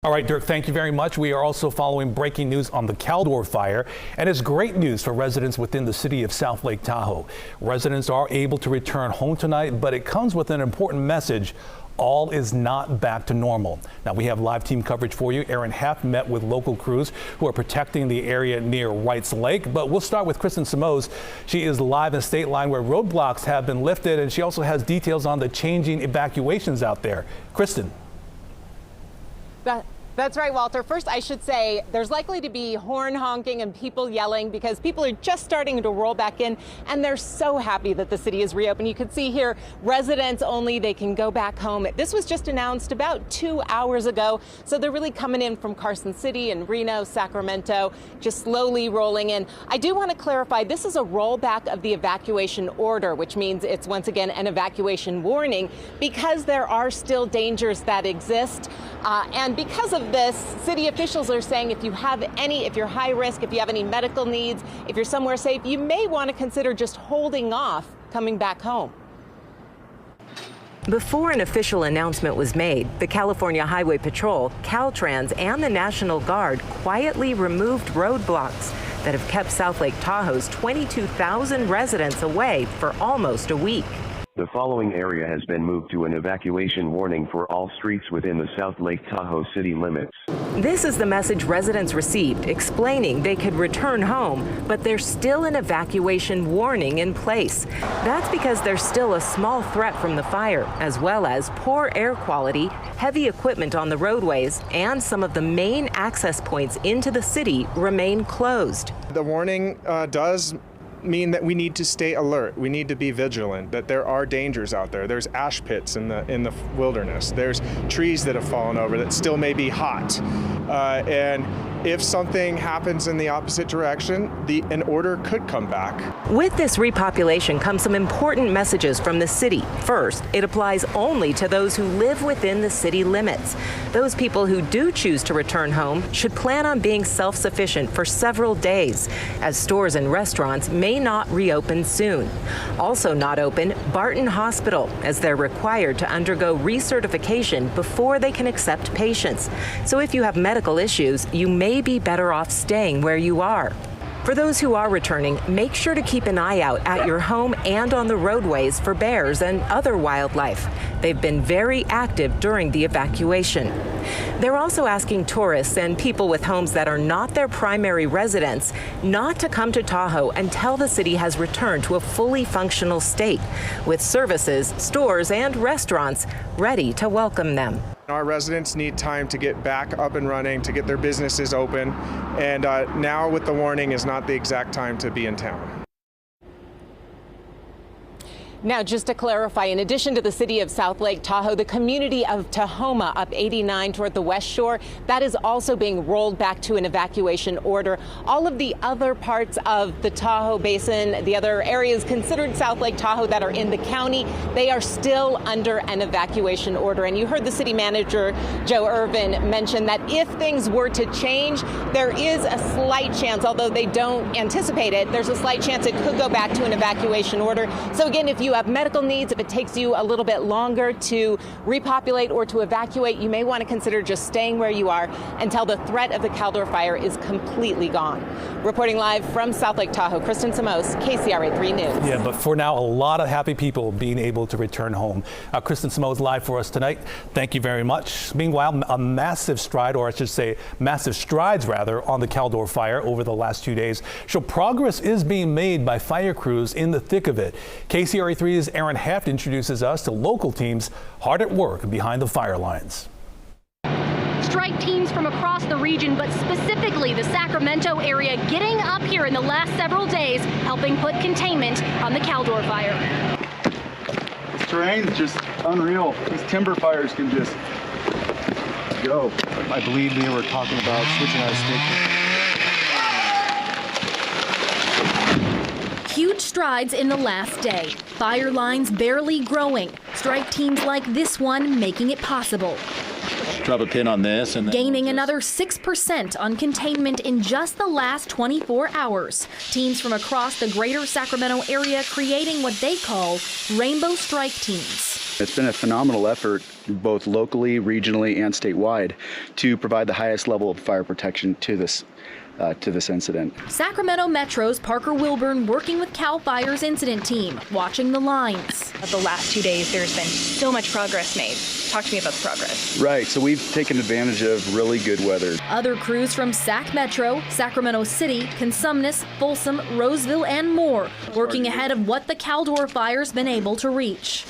All right, Dirk, thank you very much. We are also following breaking news on the Caldor fire, and it's great news for residents within the city of South Lake Tahoe. Residents are able to return home tonight, but it comes with an important message. All is not back to normal. Now, we have live team coverage for you. Aaron Heft met with local crews who are protecting the area near Wrights Lake. But we'll start with Kristen Simoes. She is live in State Line where roadblocks have been lifted, and she also has details on the changing evacuations out there. Kristen. That's right, Walter. First, I should say there's likely to be horn honking and people yelling because people are just starting to roll back in, and they're so happy that the city is reopened. You can see here, residents only, they can go back home. This was just announced about 2 hours ago, so they're really coming in from Carson City and Reno, Sacramento, just slowly rolling in. I do want to clarify, this is a rollback of the evacuation order, which means it's once again an evacuation warning because there are still dangers that exist. And because of this, city officials are saying if you're high risk, if you have any medical needs, if you're somewhere safe, you may want to consider just holding off coming back home. Before an official announcement was made, the California Highway Patrol, Caltrans, and the National Guard quietly removed roadblocks that have kept South Lake Tahoe's 22,000 residents away for almost a week. The following area has been moved to an evacuation warning for all streets within the South Lake Tahoe city limits. This is the message residents received explaining they could return home, but there's still an evacuation warning in place. That's because there's still a small threat from the fire, as well as poor air quality, heavy equipment on the roadways, and some of the main access points into the city remain closed. The warning does mean that we need to stay alert. We need to be vigilant, that there are dangers out there. There's ash pits in the wilderness. There's trees that have fallen over that still may be hot. And if something happens in the opposite direction, an order could come back. With this repopulation comes some important messages from the city. First, it applies only to those who live within the city limits. Those people who do choose to return home should plan on being self-sufficient for several days, as stores and restaurants may not reopen soon. Also not open, Barton Hospital, as they're required to undergo recertification before they can accept patients. So if you have medical issues, you may be better off staying where you are. For those who are returning, make sure to keep an eye out at your home and on the roadways for bears and other wildlife. They've been very active during the evacuation. They're also asking tourists and people with homes that are not their primary residence not to come to Tahoe until the city has returned to a fully functional state, with services, stores, and restaurants ready to welcome them. Our residents need time to get back up and running, to get their businesses open, and now with the warning is not the exact time to be in town. Now, just to clarify, in addition to the city of South Lake Tahoe, the community of Tahoma up 89 toward the West Shore, that is also being rolled back to an evacuation order. All of the other parts of the Tahoe Basin, the other areas considered South Lake Tahoe that are in the county, they are still under an evacuation order. And you heard the city manager, Joe Irvin, mention that if things were to change, there is a slight chance, although they don't anticipate it, there's a slight chance it could go back to an evacuation order. So again, if you have medical needs, if it takes you a little bit longer to repopulate or to evacuate, you may want to consider just staying where you are until the threat of the Caldor fire is completely gone. Reporting live from South Lake Tahoe, Kristen Simoes, KCRA 3 News. Yeah, but for now, a lot of happy people being able to return home. Kristen Simoes live for us tonight. Thank you very much. Meanwhile, a massive stride, or I should say massive strides rather, on the Caldor fire over the last 2 days. So progress is being made by fire crews in the thick of it. KCRA 3's Aaron Heft introduces us to local teams hard at work behind the fire lines. Strike teams from across the region, but specifically the Sacramento area, getting up here in the last several days, helping put containment on the Caldor fire. This terrain is just unreal. These timber fires can just go. I believe they were talking about switching out a stick. Huge strides in the last day. Fire lines barely growing. Strike teams like this one making it possible. Drop a pin on this and then gaining another 6% on containment in just the last 24 hours. Teams from across the greater Sacramento area creating what they call rainbow strike teams. It's been a phenomenal effort, both locally, regionally, and statewide, to provide the highest level of fire protection to this incident. Sacramento Metro's Parker Wilburn working with CAL FIRE's incident team, watching the lines. The last 2 days, there's been so much progress made. Talk to me about the progress. Right, so we've taken advantage of really good weather. Other crews from Sac Metro, Sacramento City, Consumnes, Folsom, Roseville, and more working ahead of what the Caldor fire's been able to reach.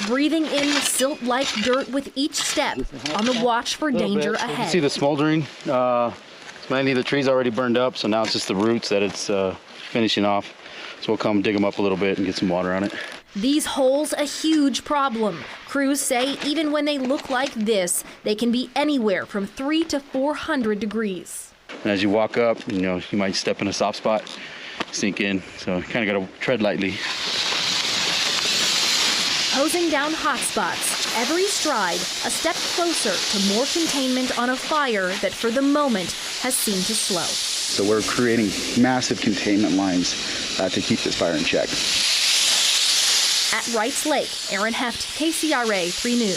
Breathing in the silt-like dirt with each step, on the watch for danger You can ahead. see the smoldering. Many of the trees already burned up, so now it's just the roots that it's finishing off. So we'll come dig them up a little bit and get some water on it. These holes a huge problem. Crews say even when they look like this, they can be anywhere from 300 to 400 degrees. And as you walk up, you might step in a soft spot, sink in. So you kind of got to tread lightly. Hosing down hot spots, every stride a step closer to more containment on a fire that for the moment has seemed to slow. So we're creating massive containment lines to keep this fire in check. At Wrights Lake, Aaron Heft, KCRA 3 News.